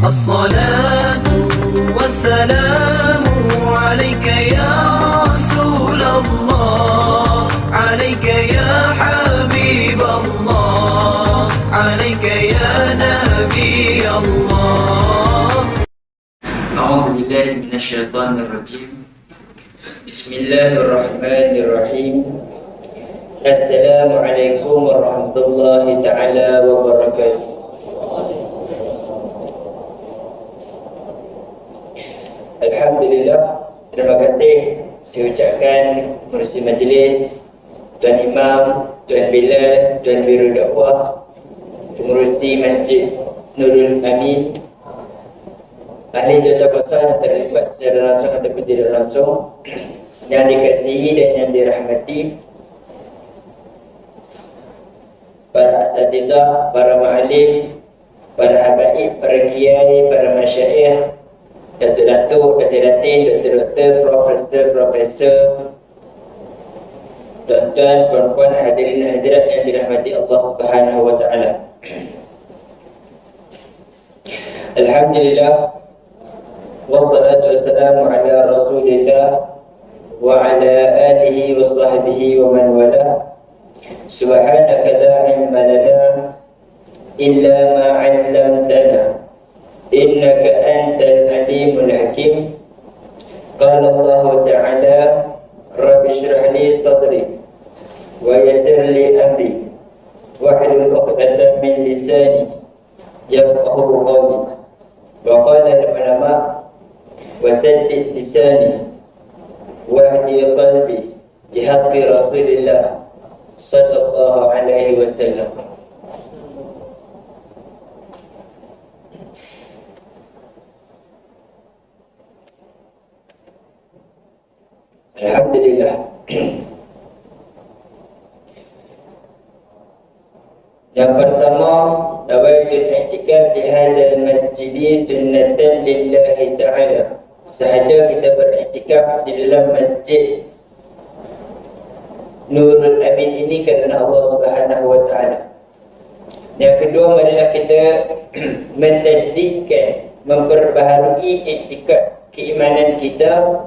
الصلاة والسلام عليك يا رسول الله، عليك يا حبيب الله، عليك يا نبي الله. أعوذ بالله من الشيطان الرجيم. بسم الله الرحمن الرحيم. السلام عليكم ورحمة الله تعالى وبركاته. Alhamdulillah, terima kasih saya ucapkan pengerusi majlis, Tuan Imam, Tuan Bilal, Tuan Biru Dakwah, pengerusi Masjid Nurul Amin, ahli jawatankuasa yang terlibat secara langsung ataupun tidak langsung, yang dikasihi dan yang dirahmati, para asatizah, para ma'alim, para habaib, para kiai, para masyayikh, datuk-datuk, datin-datin, doktor-doktor, profesor, tuan-tuan, puan-puan, hadirin hadirat yang dirahmati Allah Subhanahu wa taala. Alhamdulillah, wassalatu wassalamu ala Rasulillah wa ala alihi wa sahbihi wa man wala. Subhanaka la ilma lana illa ma 'allamtana innaka antal alimul hakim. Qala Allah ta'ala, rabbi shrah li sadri wa yassir li amri wahlul 'uqdatam min lisani yafqahu qawli. Wa qala al-ulama wasaddid lisani wahdi qalbi bihaqqi Rasulillah sallallahu alaihi wasallam. Alhamdulillah. Yang pertama, nawaitul i'tikaf di hadzal masjid sunnatan lillahi ta'ala. Sahaja kita beriktikaf di dalam masjid Nurul Amin ini kerana Allah Subhanahu wa taala. Yang kedua adalah kita mentajdidkan, memperbaharui i'tikaf keimanan kita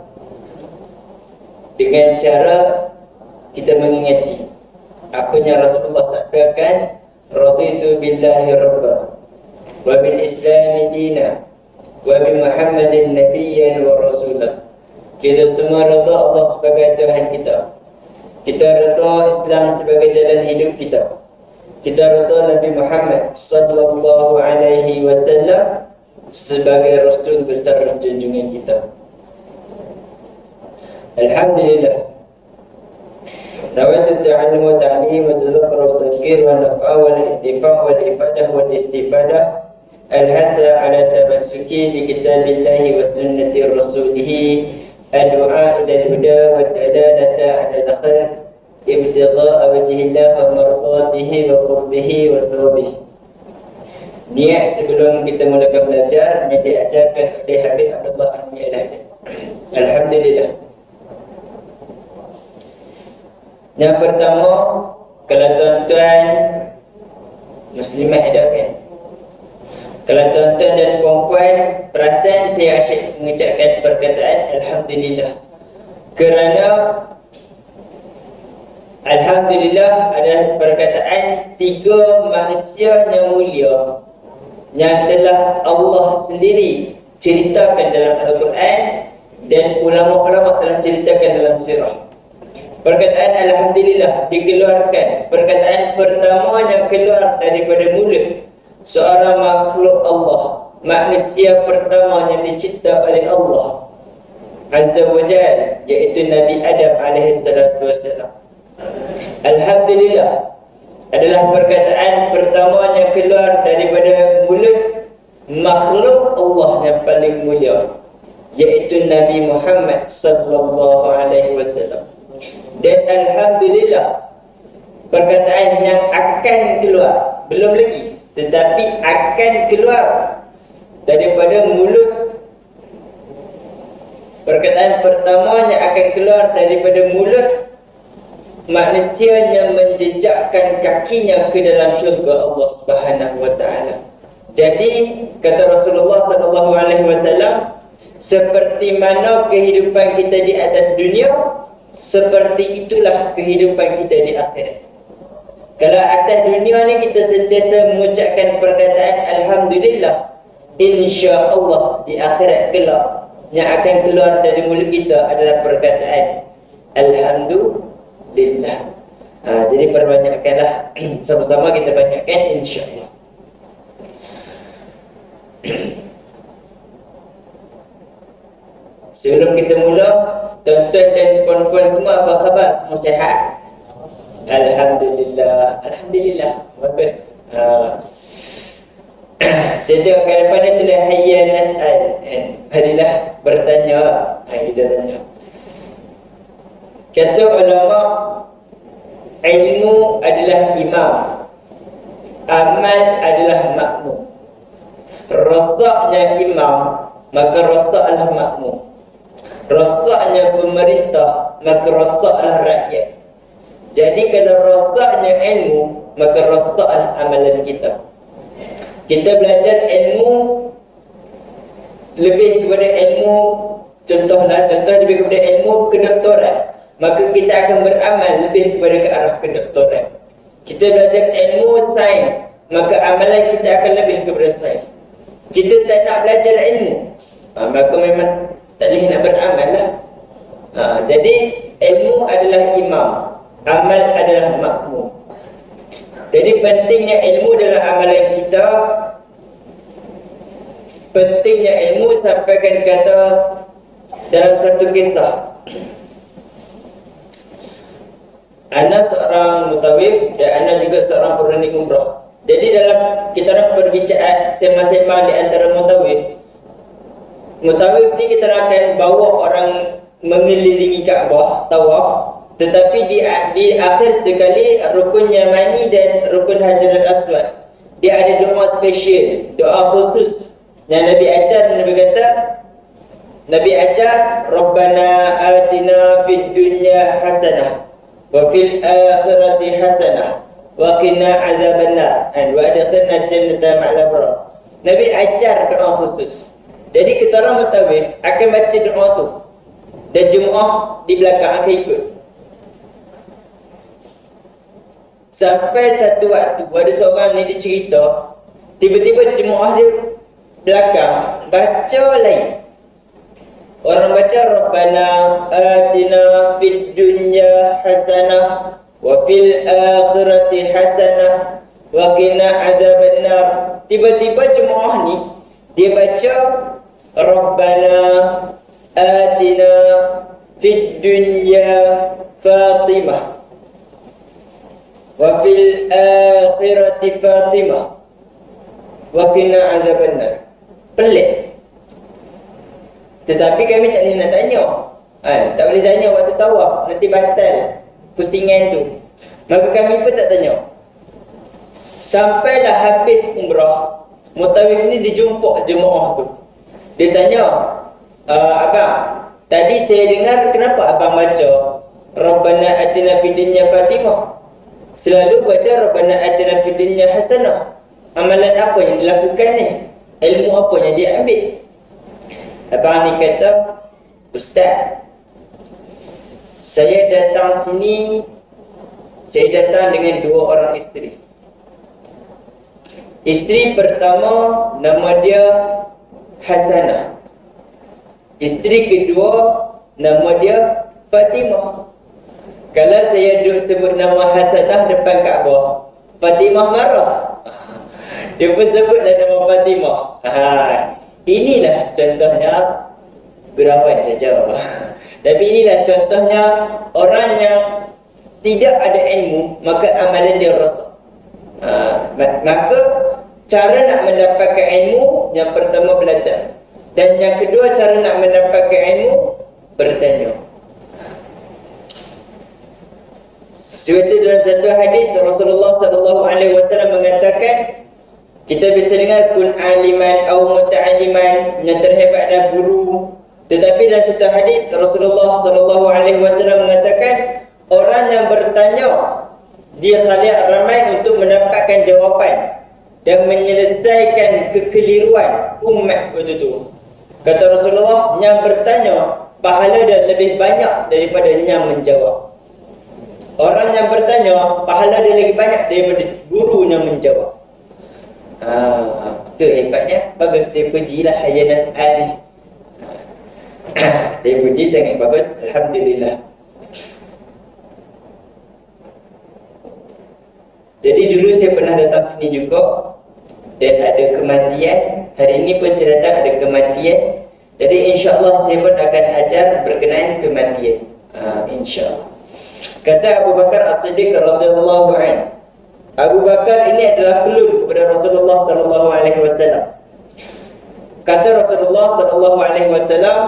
dengan cara kita mengingati apa yang Rasulullah sabdakan, raditu billahi rabba wa bil islami dina wa bi Muhammadin nabiyyan wa rasulah. Kita semua redha Allah sebagai Tuhan kita. Kita redha Islam sebagai jalan hidup kita. Kita redha Nabi Muhammad sallallahu alaihi wasallam sebagai rasul besar junjungan kita. Alhamdulillah. Nawaitu ta'allum wa ta'lim wa tadhakkar wa tadhkir wa naf'a wa al-intifa' wa al-ifadah wa al-istifadah al-hadda ala tamassuki bi kitabillahi wa sunnati rasulih ad-du'a ila al-huda wa ad-dalalata ala al-khair ibtigha'a wajhillah wa mardatihi wa qurbihi wa thawabihi. Niat sebelum kita mulakan belajar yang diajarkan oleh Habib Abdullah Al-Mi'ladi. Alhamdulillah. Yang pertama, kalau tuan-tuan muslimat ada kan? Kalau tuan-tuan dan puan-puan perasan, saya asyik mengucapkan perkataan Alhamdulillah. Kerana Alhamdulillah ada perkataan tiga manusia yang mulia yang telah Allah sendiri ceritakan dalam Al-Quran dan ulama-ulama telah ceritakan dalam sirah. Perkataan Alhamdulillah dikeluarkan. Perkataan pertama yang keluar daripada mulut seorang makhluk Allah, manusia pertama yang dicipta oleh Allah Azza wa Jalla, iaitu Nabi Adam alaihi salatu wassalam. Alhamdulillah adalah perkataan pertama yang keluar daripada mulut makhluk Allah yang paling mulia, iaitu Nabi Muhammad sallallahu alaihi wasallam. Dan Alhamdulillah perkataan yang akan keluar, belum lagi, tetapi akan keluar daripada mulut. Perkataan pertama yang akan keluar daripada mulut manusia yang menjejakkan kakinya ke dalam syurga Allah Subhanahu wa taala. Jadi kata Rasulullah sallallahu alaihi wasallam, seperti mana kehidupan kita di atas dunia, seperti itulah kehidupan kita di akhirat. Kalau atas dunia ni kita sentiasa mengucapkan perkataan alhamdulillah, insya-Allah di akhirat kelak yang akan keluar dari mulut kita adalah perkataan alhamdulillah. Jadi perbanyakkanlah, sama-sama kita banyakkan insya-Allah. Sebelum kita mula, tuan-tuan dan puan-puan semua, apa khabar? Semua sihat? Alhamdulillah. Alhamdulillah. Bagus. Saya tengok kat depan ni tulis hayya nas'al. Marilah bertanya. Kita tanya. Kata ulama, ilmu adalah imam, amal adalah makmum. Rosaknya imam, maka rosaklah makmum. Rosaknya pemerintah, maka rosaklah rakyat. Jadi kalau rosaknya ilmu, maka rosaklah amalan kita. Kita belajar ilmu lebih kepada ilmu, contoh lebih kepada ilmu kedoktoran, maka kita akan beramal lebih kepada ke arah kedoktoran. Kita belajar ilmu sains, maka amalan kita akan lebih kepada sains. Kita tak nak belajar ilmu, maka memang tak boleh nak beramal lah. Jadi ilmu adalah imam, amal adalah makmum. Jadi pentingnya ilmu dalam amalan kita. Pentingnya ilmu sampaikan kata dalam satu kisah. Ana seorang mutawif dan ana juga seorang perunik umrah. Jadi dalam kita nak berbicara sema-sema di antara mutawif. Mutawif ni kita akan bawa orang mengelilingi Kaabah, tawaf. Tetapi di akhir sekali rukun Yamani dan rukun Hajarul Aswad, dia ada doa spesial, doa khusus yang Nabi ajar. Nabi ajar Rabbana atina fid dunya hasanah wa fil akhirati hasanah wa qina azabannar wa adkhilna jannata ma'al abrar. Nabi ajar doa khusus. Jadi kita orang mutawif akan baca doa tu dan jemaah di belakang akan ikut. Sampai satu waktu ada seorang ni dia cerita, tiba-tiba jemaah dia belakang baca lain. Orang baca Rabbana atina fid dunya hasanah wa fil akhirati hasanah wa qina adzabannar. Tiba-tiba jemaah ni dia baca Rabbana atina fid dunya Fatimah wa fil akhirati Fatimah wa qina adzabannar. Pelik. Tetapi kami tak boleh nak tanya. Tak boleh tanya waktu tawaf, nanti batal pusingan tu. Maka kami pun tak tanya. Sampailah habis umrah, mutawif ni dijumpa jemaah tu. Dia tanya, abang, tadi saya dengar kenapa abang baca Rabbana atina fid dunya Fatimah? Selalu baca Rabbana atina fid dunya hasanah. Amalan apa yang dilakukan ni? Ilmu apa yang dia ambil? Abang ni kata, Ustaz, saya datang sini, saya datang dengan dua orang isteri. Isteri pertama nama dia Hasanah. Isteri kedua nama dia Fatimah. Kalau saya duduk sebut nama Hasanah depan Kaabah, Fatimah marah. Dia pun sebutlah nama Fatimah. Inilah contohnya gurauan saja. Tapi inilah contohnya orang yang tidak ada ilmu, maka amalan dia rosak. Maka cara nak mendapatkan ilmu, yang pertama belajar, dan yang kedua cara nak mendapatkan ilmu, bertanya. Sebab itu dalam satu hadis Rasulullah SAW mengatakan, kita bisa dengar kun aliman atau muta'aliman, yang terhebat adalah guru. Tetapi dalam satu hadis Rasulullah SAW mengatakan, orang yang bertanya dia khaliat ramai untuk mendapatkan jawapan. dan menyelesaikan kekeliruan umat waktu itu. Kata Rasulullah, yang bertanya pahala dia lebih banyak daripada yang menjawab. Orang yang bertanya pahala dia lagi banyak daripada guru yang menjawab. Itu hebatnya. Bagus, saya pujilah Hayya Nas'al ni. Saya puji sangat bagus, alhamdulillah. Jadi dulu saya pernah datang sini juga dan ada kematian. Hari ini pun saya datang ada kematian. Jadi insya-Allah saya pun akan ajar berkenaan kematian. Insya-Allah. Kata Abu Bakar As-Siddiq radhiyallahu anhu. Abu Bakar ini adalah pelun kepada Rasulullah sallallahu alaihi wasallam. Kata Rasulullah sallallahu alaihi wasallam,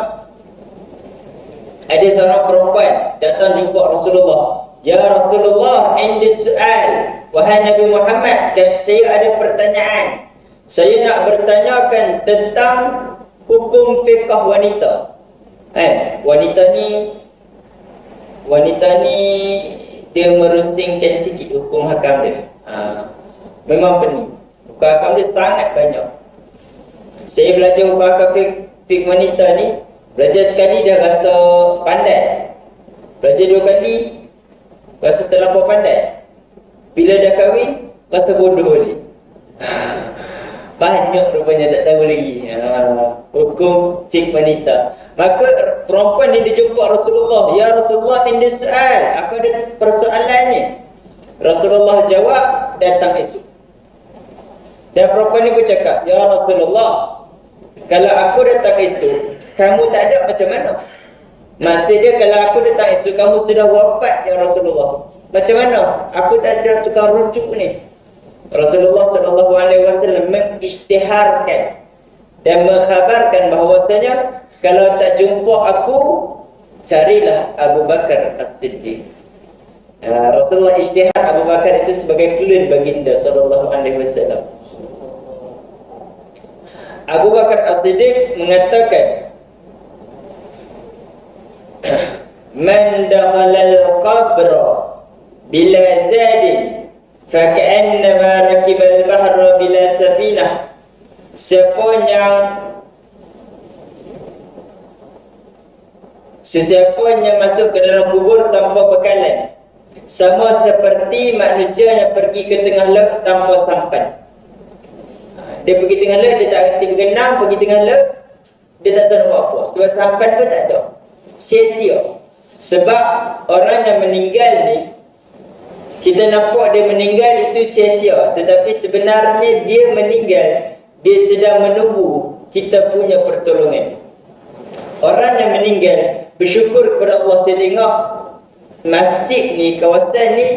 ada seorang perempuan datang jumpa Rasulullah. Ya Rasulullah, indi soal. Wahai Nabi Muhammad, dan saya ada pertanyaan. Saya nak bertanyakan tentang hukum fiqh wanita. Wanita ni dia merusingkan sikit hukum hakam dia. Memang pening. Hukum hakam dia sangat banyak. Saya belajar hukum hakam fiqh wanita ni, belajar sekali dah rasa pandai. Belajar dua kali rasa terlampau pandai. Bila dah kahwin, rasa bodoh lagi. Banyak rupanya tak tahu lagi hukum fiqh wanita. Maka perempuan ni dia jumpa Rasulullah. Ya Rasulullah, ini soal. Aku ada persoalan ni. Rasulullah jawab, datang esok. Dan perempuan ni pun cakap, Ya Rasulullah, kalau aku datang esok, kamu tak ada macam mana? Maksudnya kalau aku datang esok, kamu sudah wafat ya Rasulullah. Macam mana? Aku tak ada tukang rujuk ni. Rasulullah SAW mengisytiharkan dan mengkhabarkan bahawasanya kalau tak jumpa aku, carilah Abu Bakar As-Siddiq. Rasulullah isytihar Abu Bakar itu sebagai pelun baginda SAW. Abu Bakar As-Siddiq mengatakan, Man dakhala al-qabra bila zadin faka'annama rakibal bahra bila safinah. Sesiapa yang masuk ke dalam kubur tanpa bekalan, sama seperti manusia yang pergi ke tengah laut tanpa sampan. Dia pergi tengah laut, dia tak kerti berenang, pergi tengah laut, dia tak tahu nak buat apa. Sebab sampan pun tak ada. Sia-sia. Sebab orang yang meninggal ni, kita nampak dia meninggal itu sia-sia. Tetapi sebenarnya dia meninggal, dia sedang menunggu kita punya pertolongan. Orang yang meninggal bersyukur kepada Allah. Saya tengok masjid ni, kawasan ni,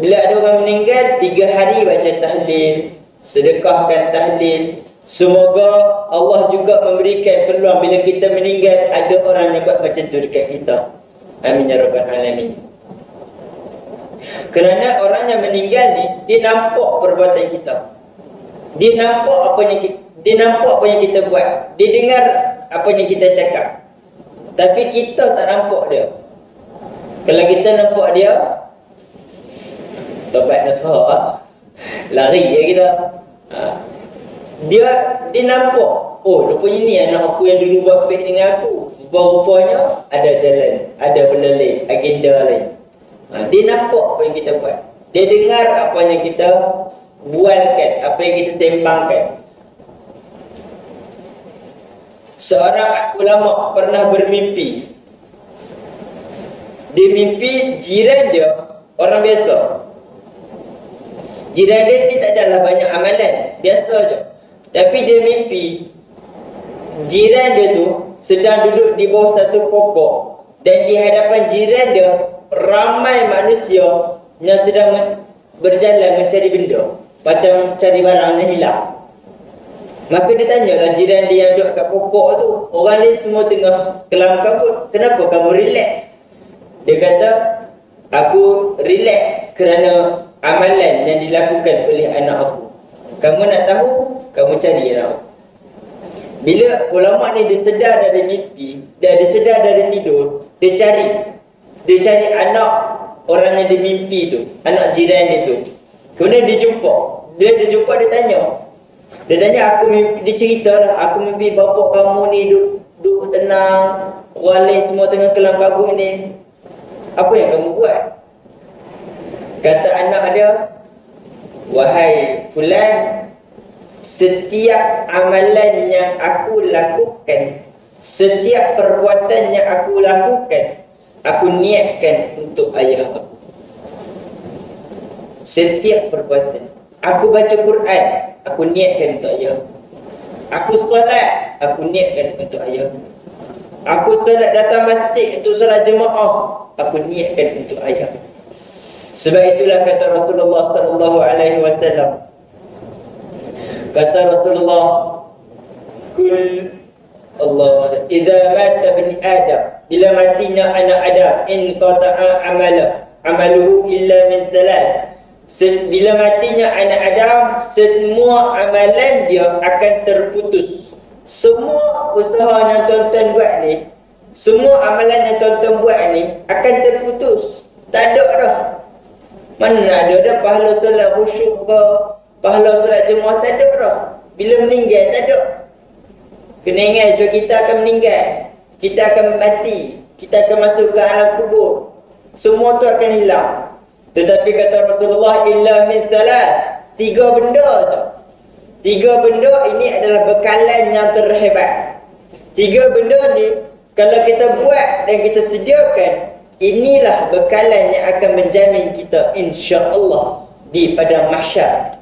bila ada orang meninggal 3 hari baca tahlil, sedekahkan tahlil. Semoga Allah juga memberikan peluang bila kita meninggal ada orang yang buat macam tu dekat kita. Amin ya rabbal alamin. Kerana orang yang meninggal ni, dia nampak perbuatan kita. Dia nampak apa yang kita buat. Dia dengar apa yang kita cakap. Tapi kita tak nampak dia. Kalau kita nampak dia, tobat nasuhah, lari ya kita. Dia nampak, oh rupanya ni anak aku yang dulu buat baik dengan aku. Rupanya ada jalan, ada benda lain, agenda lain. Dia nampak apa yang kita buat. Dia dengar apa yang kita bualkan, apa yang kita sembangkan. Seorang ulama pernah bermimpi. Dia mimpi jiran dia orang biasa. Jiran dia ni tak adalah banyak amalan, biasa je. Tapi dia mimpi jiran dia tu sedang duduk di bawah satu pokok, dan di hadapan jiran dia ramai manusia yang sedang berjalan mencari benda, macam cari barang yang hilang. Maka dia tanyalah jiran dia yang duduk kat pokok tu, orang lain semua tengah kelam kabut, kenapa kamu relax? Dia kata, aku relax kerana amalan yang dilakukan oleh anak aku. Kamu nak tahu, kamu cari anak aku. Bila ulama ni dia sedar dari mimpi, dia sedar dari tidur, dia cari anak orang yang dia mimpi tu, anak jiran dia tu. Kemudian dia jumpa. Dia jumpa, dia tanya. Dia tanya, dia cerita lah, aku mimpi bapa kamu ni duduk tenang, orang lain semua tengah kelam kabut ni. Apa yang kamu buat? Kata anak dia, wahai fulan, setiap amalan yang aku lakukan, setiap perbuatan yang aku lakukan, aku niatkan untuk ayah aku. Setiap perbuatan. Aku baca Quran, aku niatkan untuk ayah aku. Aku solat, aku niatkan untuk ayah aku. Aku solat datang masjid untuk solat jemaah, aku niatkan untuk ayah aku. Sebab itulah kata Rasulullah sallallahu alaihi wasallam. Kata Rasulullah, kul Allah, idza mata bin Adam, bila matinya anak Adam, in qata'a amaluhu illa min thalath. Bila matinya anak Adam, semua amalan dia akan terputus. Semua usaha yang tuan-tuan buat ni, semua amalan yang tuan-tuan buat ni akan terputus. Tak ada dah. Mana ada dah pahala solat khusyuk ke, pahala solat jemaah, tak ada dah. Bila meninggal, tak ada. Kena ingat, sebab kita akan meninggal, kita akan mati, kita akan masuk ke alam kubur. Semua tu akan hilang. Tetapi kata Rasulullah, illa min thalath, 3 benda tu. 3 benda ini adalah bekalan yang terhebat. 3 benda ni, kalau kita buat dan kita sediakan, inilah bekalan yang akan menjamin kita insya-Allah di padang mahsyar.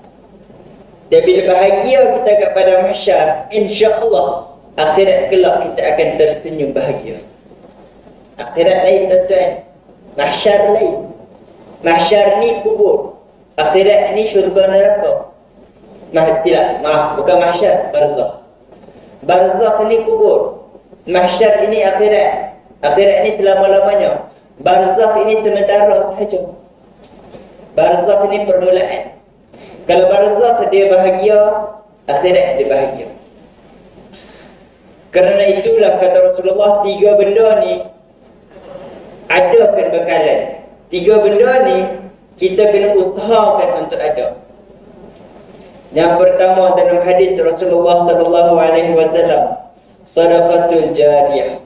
Dan bila bahagia kita kat padang mahsyar, insya-Allah akhirat kelak kita akan tersenyum bahagia. Akhirat lain tuan-tuan, mahsyar lain. Mahsyar ni kubur, akhirat ni syurga neraka. Maaf, bukan mahsyar, barzakh. Barzakh ni kubur, mahsyar ini akhirat. Akhirat ni selama-lamanya, barzakh ini sementara sahaja. Barzakh ni permulaan. Kalau barzakh dia bahagia, akhirat dia bahagia. Kerana itulah kata Rasulullah, 3 benda ni adakan bekalan. 3 benda ni kita kena usahakan untuk ada. Yang pertama dalam hadis Rasulullah sallallahu alaihi wasallam, sedekahul jariyah.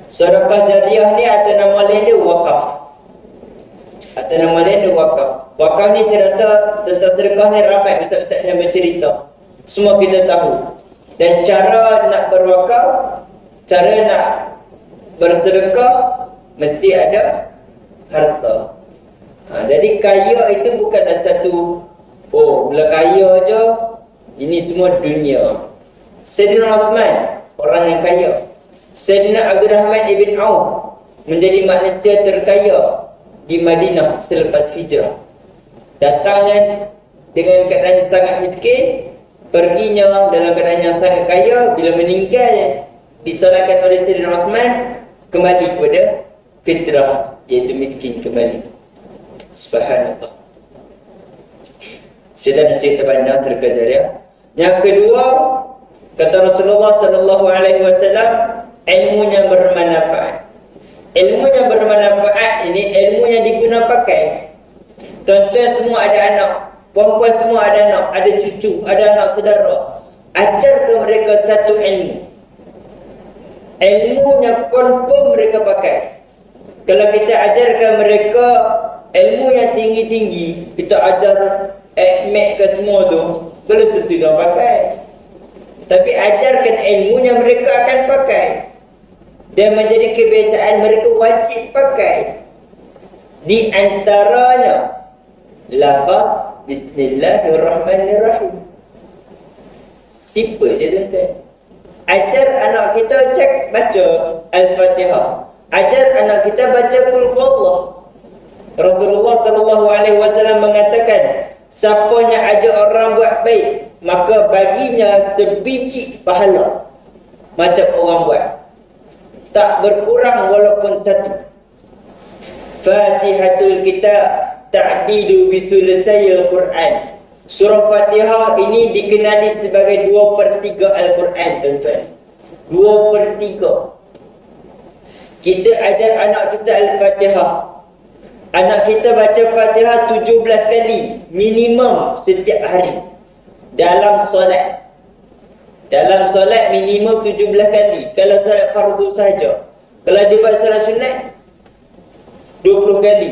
Sedekah jariyah ni atas nama lain dia wakaf. Atas nama lain dia wakaf. Wakaf ni saya rasa tentang sedekah ni ramai ustaz-ustaz yang bercerita. Semua kita tahu. Dan cara nak berwakaf, cara nak bersedekah, mesti ada harta. Jadi kaya itu bukanlah satu, bila kaya je, ini semua dunia. Sayyidina Uthman, orang yang kaya. Sayyidina Abdurrahman ibn Auf menjadi manusia terkaya di Madinah selepas hijrah. Datangnya dengan keadaan yang sangat miskin, perginya dalam keadaan yang sangat kaya. Bila meninggal, disolatkan oleh Sayyidina Uthman, kembali kepada fitrah, iaitu miskin kembali. Subhanallah. Saya dah cerita panjang sedekah jariah. Yang kedua, kata Rasulullah sallallahu alaihi wasallam, ilmu yang bermanfaat. Ilmu yang bermanfaat ini ilmu yang diguna pakai. Tuan-tuan semua ada anak, puan-puan semua ada anak, ada cucu, ada anak saudara. Ajarkan mereka satu ilmu. Ilmu yang confirm mereka pakai. Kalau kita ajarkan mereka ilmu yang tinggi-tinggi, kita ajar akmek ke semua tu, belum tentu dia pakai. Tapi ajarkan ilmu yang mereka akan pakai dan menjadi kebiasaan mereka wajib pakai. Di antaranya lafaz Bismillahirrahmanirrahim. Simple je tuan-tuan. Ajar anak kita cek baca Al-Fatihah. Ajar anak kita baca Qul Huwallah. Rasulullah sallallahu alaihi wasallam mengatakan, siapa yang ajak orang buat baik, maka baginya sebiji pahala macam orang buat, tak berkurang walaupun satu. Fatihatul kitab ta'dilu bi thulutsayil Quran. Surah Fatihah ini dikenali sebagai 2/3 Al-Quran, tuan-tuan. 2/3. Kita ajar anak kita Al-Fatihah. Anak kita baca Fatihah 17 kali minimum setiap hari dalam solat. Dalam solat minimum 17 kali. Kalau solat fardu saja. Kalau dia buat solat sunat 20 kali.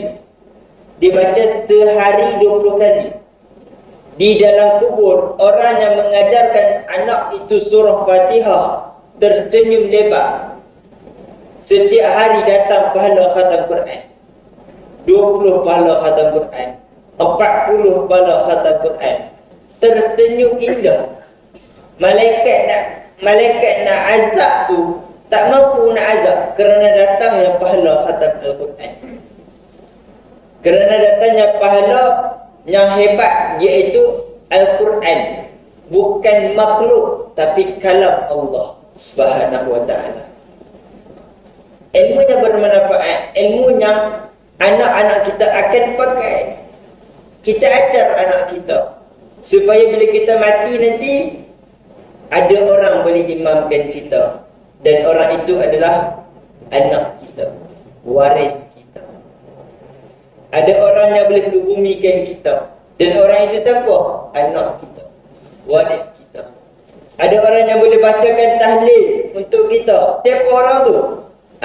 Dia baca sehari 20 kali. Di dalam kubur, orang yang mengajarkan anak itu surah Fatihah tersenyum lebar. Setiap hari datang pahala khatam Quran. 20 pahala khatam Quran, 40 pahala khatam Quran. Tersenyum indah. Malaikat nak azab tu tak mampu nak azab kerana datangnya pahala khatam Al-Quran. Kerana datangnya pahala yang hebat, iaitu Al-Quran. Bukan makhluk tapi kalam Allah Subhanahu wa ta'ala. Ilmu yang bermanfaat, ilmu yang anak-anak kita akan pakai. Kita ajar anak kita supaya bila kita mati nanti ada orang boleh imamkan kita, dan orang itu adalah anak kita, waris kita. Ada orang yang boleh kebumikan kita, dan orang itu siapa? Anak kita, waris kita. Ada orang yang boleh bacakan tahlil untuk kita. Siapa orang tu?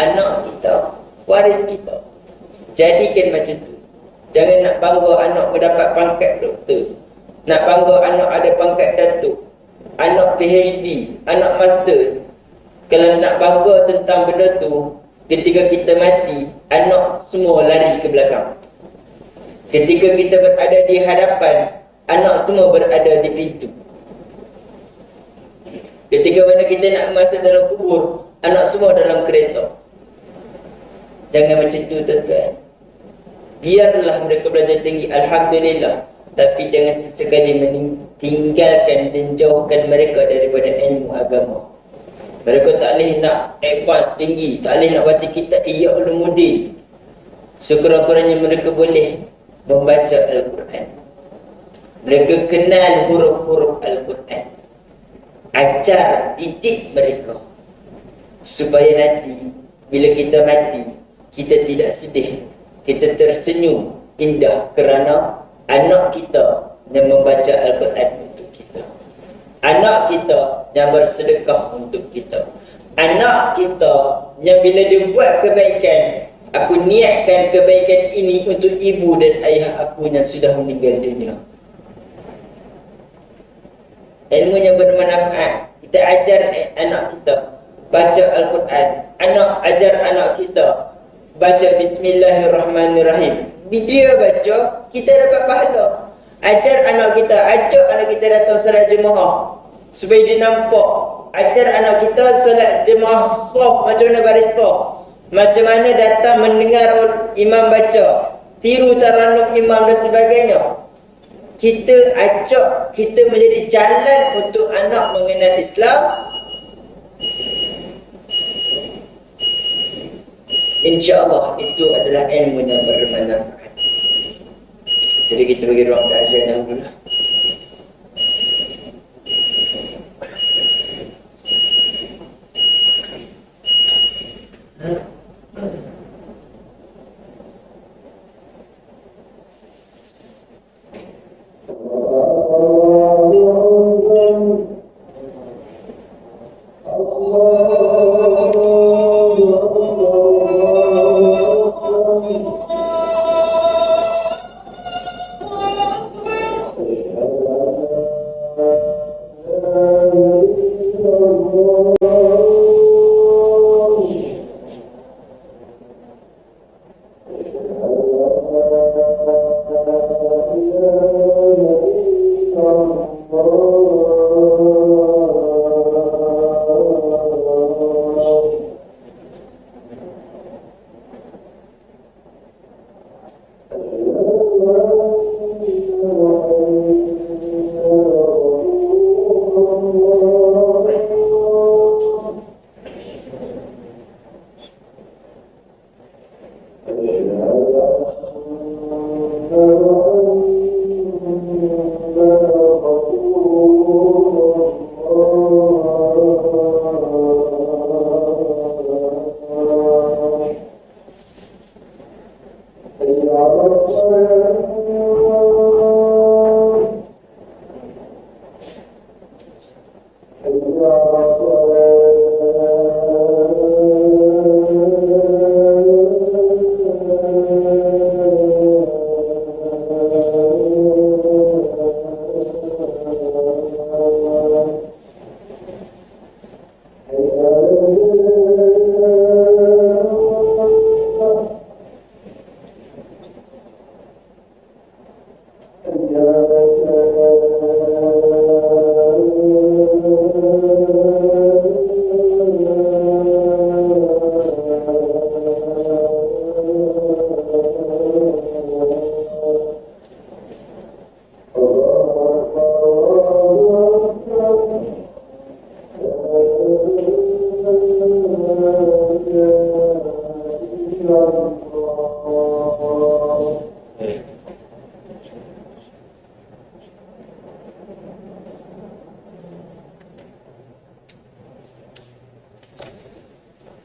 Anak kita, waris kita. Jadikan macam tu. Jangan nak bangga anak mendapat pangkat doktor, nak bangga anak ada pangkat datuk, anak PhD, anak master. Kalau nak bangga tentang benda tu, ketika kita mati, anak semua lari ke belakang. Ketika kita berada di hadapan, anak semua berada di pintu. Ketika mana kita nak masuk dalam kubur, anak semua dalam kereta. Jangan macam tu, tuan-tuan. Biarlah mereka belajar tinggi, Alhamdulillah. Tapi jangan sesekali tinggalkan dan jauhkan mereka daripada ilmu agama. Mereka tak boleh nak advance tinggi, tak boleh nak baca kitab Ihya Ulumuddin. Sekurang-kurangnya mereka boleh membaca Al-Quran. Mereka kenal huruf-huruf Al-Quran. Ajar, didik mereka, supaya nanti bila kita mati, kita tidak sedih, kita tersenyum indah kerana anak kita yang membaca Al-Quran untuk kita, anak kita yang bersedekah untuk kita, anak kita yang bila dia buat kebaikan, aku niatkan kebaikan ini untuk ibu dan ayah aku yang sudah meninggal dunia. Ilmu yang bermanfaat. Kita ajar anak kita baca Al-Quran. Ajar anak kita baca Bismillahirrahmanirrahim. Bila dia baca, kita dapat pahala. Ajar anak kita, ajak anak kita datang solat jemaah supaya dia nampak. Ajar anak kita solat jemaah saf, macam mana baris saf, macam mana datang mendengar imam baca, tiru taranum imam dan sebagainya. Kita ajak, kita menjadi jalan untuk anak mengenal Islam. InsyaAllah itu adalah ilmu yang bermanfaat. Jadi kita bagi ruang ta'ziah dahulu.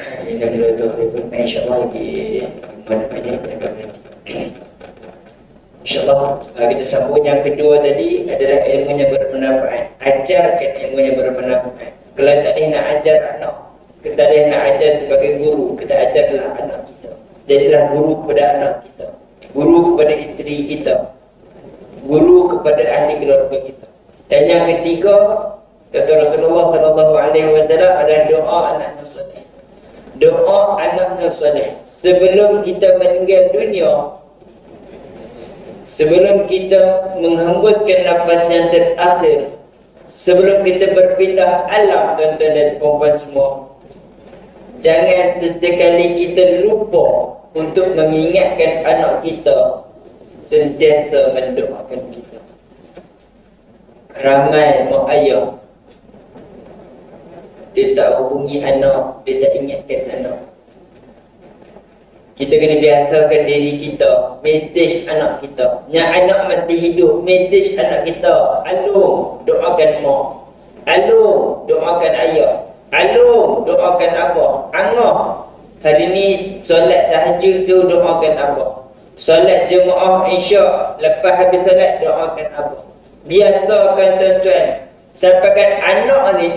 Ini dulu tu, insyaAllah lagi banyak InsyaAllah kita sambung yang kedua tadi adalah ilmunya bermanfaat. Ajarkan ilmunya bermanfaat. Kalau tak ada nak ajar anak, kita ada nak ajar sebagai guru, kita ajarlah anak kita. Jadilah guru kepada anak kita, guru kepada isteri kita, guru kepada ahli keluarga kita. Dan yang ketiga, kata Rasulullah SAW adalah doa anak soleh. Doa anak soleh sebelum kita meninggal dunia. Sebelum kita menghembuskan nafas yang terakhir, sebelum kita berpindah alam, tuan-tuan dan puan-puan semua, jangan sesekali kita lupa untuk mengingatkan anak kita sentiasa mendoakan kita. Ramai mak ayah dia tak hubungi anak, dia tak ingatkan anak. Kita kena biasakan diri kita, mesej anak kita. Yang anak masih hidup, mesej anak kita. Alung, doakan mak. Alung, doakan ayah. Alung, doakan abah. Angah, hari ni solat tahajud tu doakan abah. Solat jemaah isyak, lepas habis solat doakan abah. Biasakan tuan-tuan, sampaikan anak ni,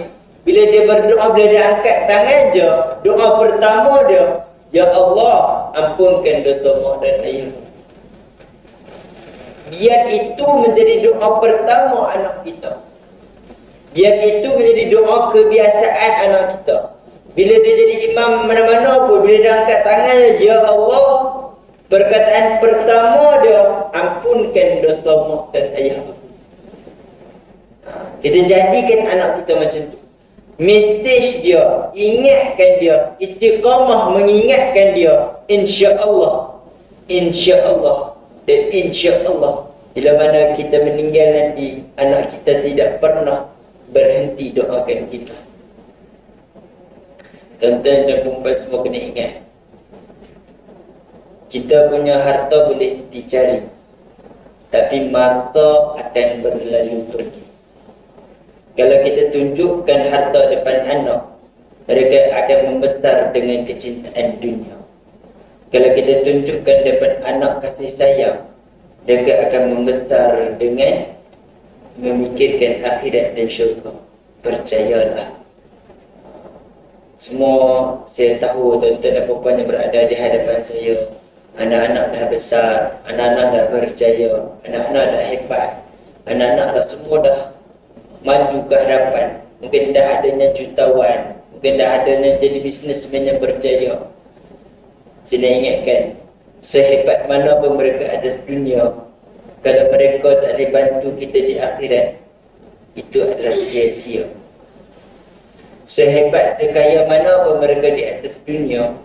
bila dia berdoa, bila dia angkat tangan je, doa pertama dia, Ya Allah, ampunkan dosa mak dan ayah. Biar itu menjadi doa pertama anak kita. Biar itu menjadi doa kebiasaan anak kita. Bila dia jadi imam mana-mana pun, bila dia angkat tangan, Ya Allah, perkataan pertama dia, ampunkan dosa mak dan ayah. Kita jadikan anak kita macam tu. Mesej dia, ingatkan dia, istiqamah mengingatkan dia, insya-Allah, insya-Allah dan insya-Allah. Bila mana kita meninggal nanti, anak kita tidak pernah berhenti doakan kita. Tuan-tuan dan puan-puan semua kena ingat, kita punya harta boleh dicari, tapi masa akan berlalu pergi. Kalau kita tunjukkan harta depan anak, mereka akan membesar dengan kecintaan dunia. Kalau kita tunjukkan depan anak kasih sayang, mereka akan membesar dengan memikirkan akhirat dan syurga. Percayalah. Semua saya tahu tuan-tuan dan puan yang berada di hadapan saya, anak-anak dah besar, anak-anak dah berjaya, anak-anak dah hebat, anak-anak dah semua dah maju ke hadapan. Mungkin dah adanya jutawan, mungkin dah adanya jadi bisnesmen yang berjaya. Saya ingatkan, sehebat mana pun mereka atas dunia, kalau mereka tak boleh bantu kita di akhirat, itu adalah sia-sia. Sehebat, sekaya mana pun mereka di atas dunia,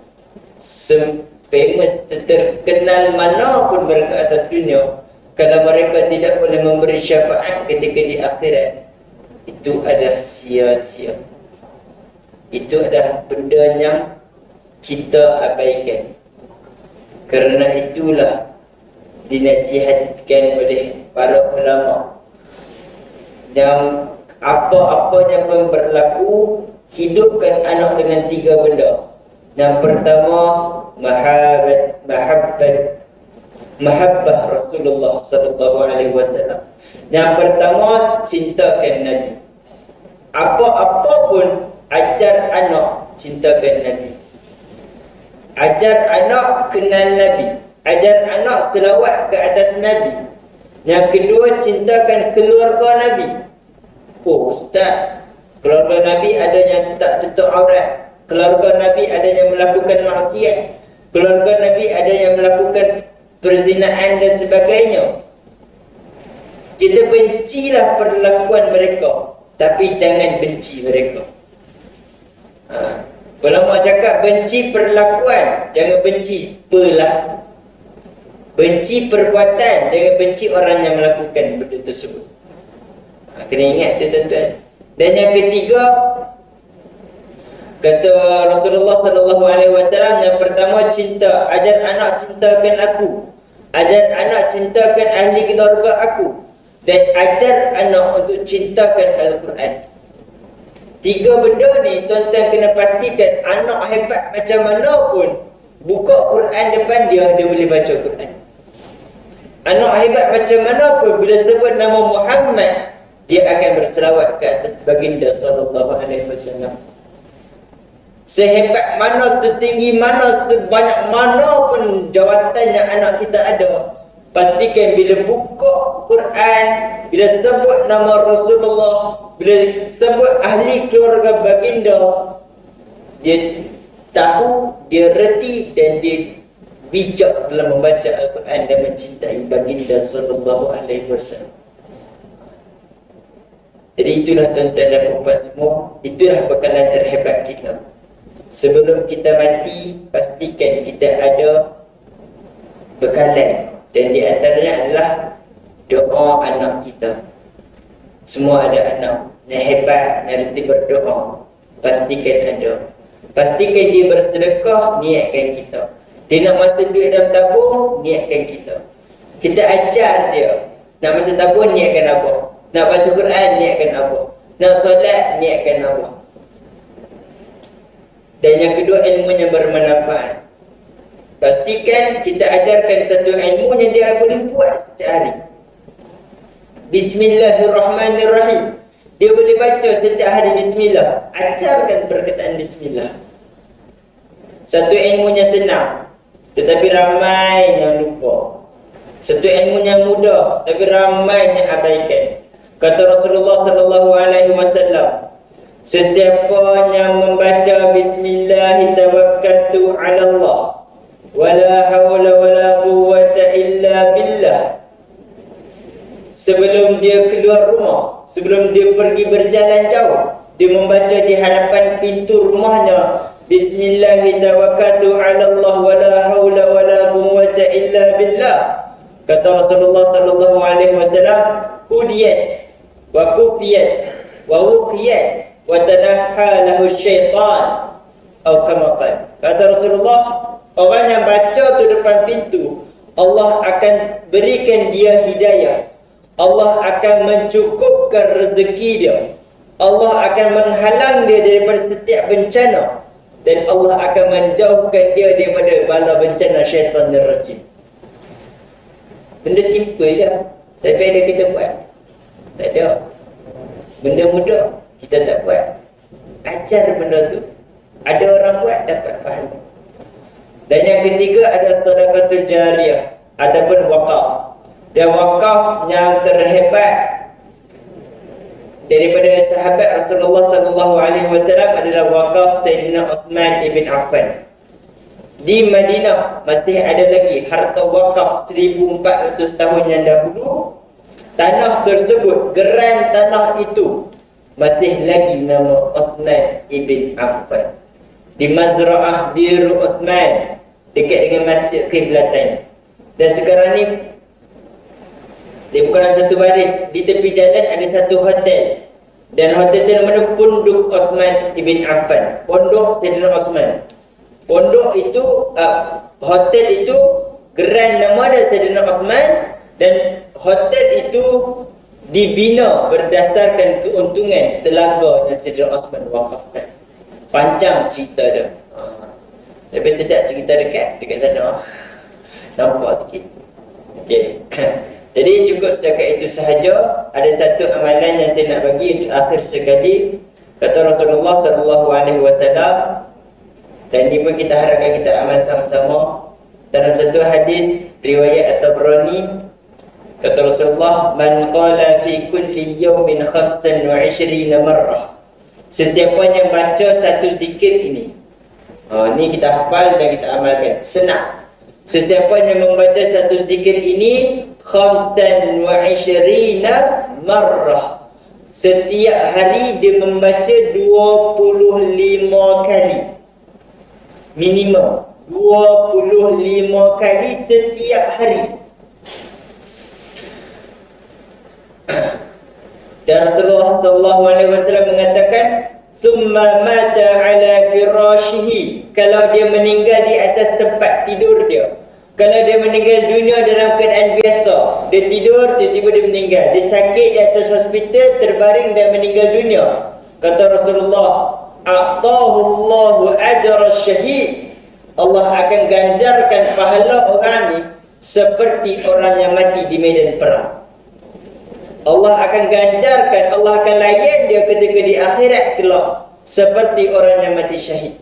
famous, terkenal mana pun mereka atas dunia, kalau mereka tidak boleh memberi syafaat ketika di akhirat, itu adalah sia-sia. Itu adalah benda yang kita abaikan. Kerana itulah dinasihatkan oleh para ulama, yang apa-apanya pun berlaku, hidupkan anak dengan 3 benda. Yang pertama, mahabbah Rasulullah SAW. Yang pertama, cintakan Nabi. Apa-apa pun, ajar anak cintakan Nabi. Ajar anak kenal Nabi. Ajar anak selawat ke atas Nabi. Yang kedua, cintakan keluarga Nabi. Oh Ustaz, keluarga Nabi ada yang tak tutup aurat, keluarga Nabi ada yang melakukan maksiat, keluarga Nabi ada yang melakukan perzinaan dan sebagainya. Kita bencilah perlakuan mereka, tapi jangan benci mereka. Ulama cakap benci perlakuan, jangan benci perilaku. Benci perbuatan, jangan benci orang yang melakukan benda tersebut. Kena ingat tu tuan-tuan. Dan yang ketiga, kata Rasulullah SAW, yang pertama cinta. Ajar anak cintakan aku. Ajar anak cintakan ahli keluarga aku. Dan ajar anak untuk cintakan Al-Quran. Tiga benda ni tuan-tuan kena pastikan anak hebat macam mana pun, buka Quran depan dia, dia boleh baca Quran. Anak hebat macam mana pun, bila sebut nama Muhammad, dia akan berselawat ke atas baginda sallallahu alaihi wasallam. Sehebat mana, setinggi mana, sebanyak mana pun jawatan yang anak kita ada, pastikan bila buka Quran, bila sebut nama Rasulullah, bila sebut ahli keluarga baginda, dia tahu, dia reti dan dia bijak dalam membaca Al-Quran dan mencintai baginda sallallahu alaihi wasallam. Jadi itulah tuan-tuan dan puan semua, itulah bekalan terhebat kita. Sebelum kita mati, pastikan kita ada bekalan, dan di antaranya adalah doa anak kita. Semua ada anak yang hebat, yang reti berdoa, pastikan ada. Pastikan dia bersedekah, niatkan kita. Dia nak masuk duit dalam tabung, niatkan kita. Kita ajar dia, nak masuk tabung, niatkan apa? Nak baca Quran, niatkan apa? Nak solat, niatkan apa? Dan yang kedua, ilmu yang bermanfaat. Pastikan kita ajarkan satu ilmu yang dia boleh buat setiap hari. Bismillahirrahmanirrahim. Dia boleh baca setiap hari Bismillah. Ajarkan perkataan Bismillah. Satu ilmunya senang, tetapi ramai yang lupa. Satu ilmunya mudah, tapi ramai yang abaikan. Kata Rasulullah sallallahu alaihi wasallam, sesiapa yang membaca Bismillah tawakkaltu 'ala Allah wala haula wala quwwata illa billah, sebelum dia keluar rumah, sebelum dia pergi berjalan jauh, dia membaca di hadapan pintu rumahnya, Bismillah tawakkaltu 'ala Allah wala haula wala quwwata illa billah. Kata Rasulullah sallallahu alaihi wasallam, hudiyat wa kufiyat wa wuqiyat wa tanaha lahu syaitan, atau kama qala. Kata Rasulullah, orang yang baca tu depan pintu, Allah akan berikan dia hidayah. Allah akan mencukupkan rezeki dia. Allah akan menghalang dia daripada setiap bencana, dan Allah akan menjauhkan dia daripada bala bencana syaitan dan rajim. Benda simple je, tapi ada kita buat? Tak ada. Benda mudah kita tak buat. Ajar benda tu, ada orang buat, dapat pahala. Dan yang ketiga ada sedekah jariyah ataupun wakaf. Dan wakaf yang terhebat daripada sahabat Rasulullah sallallahu alaihi wasallam adalah wakaf Sayyidina Uthman ibn Affan. Di Madinah masih ada lagi harta wakaf 1400 tahun yang dahulu. Tanah tersebut, geran tanah itu masih lagi nama Uthman ibn Affan. Di Mazra'ah Biru Uthman, dekat dengan Masjid Qiblatan. Dan sekarang ni dia bukan satu baris, di tepi jalan ada satu hotel. Dan hotel itu namanya Pondok Uthman ibn Affan. Pondok Sayyidina Uthman. Pondok itu, hotel itu geran nama dia Sayyidina Uthman, dan hotel itu dibina berdasarkan keuntungan telaga yang Sayyidina Uthman wakafkan. Panjang cerita dia. Tapi sedap cerita dekat sana. Nampak sikit. Okey. Jadi cukup setakat itu sahaja. Ada satu amalan yang saya nak bagi untuk akhir sekali. Kata Rasulullah sallallahu alaihi wasallam, dan ini pun kita harapkan kita amal sama-sama. Dalam satu hadis riwayat At-Tabrani, kata Rasulullah, man qala fi kulli yawmin 25 marrah. Sesiapa yang baca satu zikir ini, ni kita hafal dan kita amalkan. Senang. Sesiapa yang membaca satu zikir ini 25 marrah, setiap hari dia membaca 25 kali. Minimum 25 kali setiap hari. Dan Rasulullah sallallahu alaihi wasallam mengatakan, summa mata ala firashihi, kalau dia meninggal di atas tempat tidur dia. Kalau dia meninggal dunia dalam keadaan biasa, dia tidur, tiba-tiba dia meninggal. Dia sakit di atas hospital, terbaring dan meninggal dunia. Kata Rasulullah, a'tahu Allahu ajra syahid. Allah akan ganjarkan pahala orang ni seperti orang yang mati di medan perang. Allah akan ganjarkan, Allah akan layan dia ketika di akhirat kelak seperti orang yang mati syahid.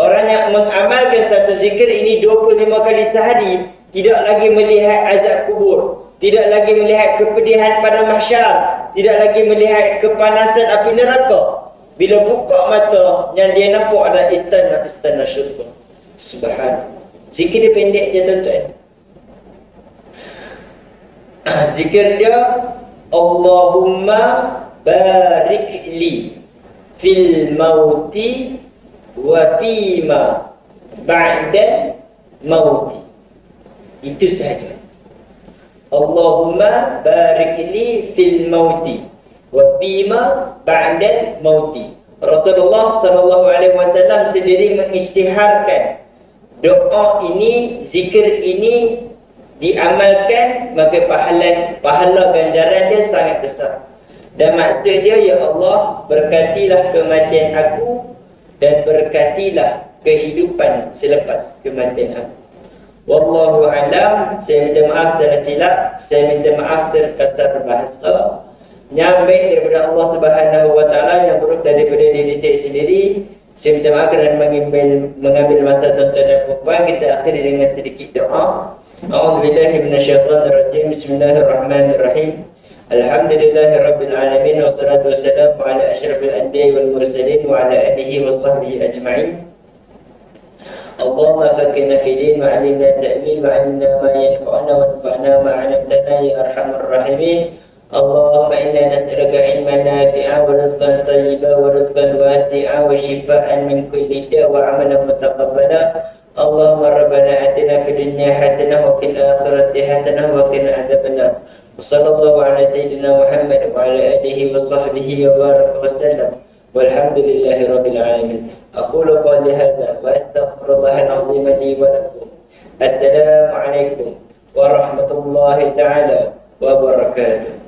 Orang yang mengamalkan satu zikir ini 25 kali sehari, tidak lagi melihat azab kubur, tidak lagi melihat kepedihan pada mahsyar, tidak lagi melihat kepanasan api neraka. Bila buka mata, yang dia nampak ada istana syurga. Subhanallah. Zikir dia pendek je tuan-tuan. Zikir dia, Allahumma barik li fil mauti wa fima ba'da mauti. Itu sahaja. Allahumma barik li fil mauti wa fima ba'da mauti. Rasulullah SAW sendiri mengisytiharkan doa ini, zikir ini diamalkan, maka pahala ganjaran dia sangat besar. Dan maksud dia, ya Allah, berkatilah kematian aku dan berkatilah kehidupan selepas kematian aku. Wallahu a'lam. Saya minta maaf salah silap, saya minta maaf terkasar bahasa. Nyambil daripada Allah Subhanahu wa taala, yang buruk daripada diri saya sendiri. Saya minta maaf kerana mengambil masa tuan-tuan dan puan. Kita akhiri dengan sedikit doa. A'udzubillahi minasyaitonirrajim. Bismillahirrahmanirrahim. Alhamdulillahirabbil alamin, wassalatu wassalamu ala asyrafil anbiya'i wal mursalin wa ala alihi washabbihi ajma'in. Allahumma fakirna fi din wa 'allimna ta'wil wa 'allimna ma yanfa'una wa anfa'na ma 'allamtana ya arhamar rahimin. Allahumma inna nas'aluka 'ilman nafi'an wa rizqan thayyiban wa rizqan wasi'an wa shifaa'an min kulli da' wa 'amalan mutaqabbala. Allahumma rabbana atina fid dunya hasanah wa fil akhirati hasanah wa qina adzabannar. Wassallallahu ala sayyidina Muhammad wa ala alihi wa sahbihi wa baraka wa sallam. Walhamdulillahi rabbil alamin. Aqulu qawli hadza wa astaghfirullahal azim li wa lakum. Assalamu alaikum warahmatullahi ta'ala wabarakatuh.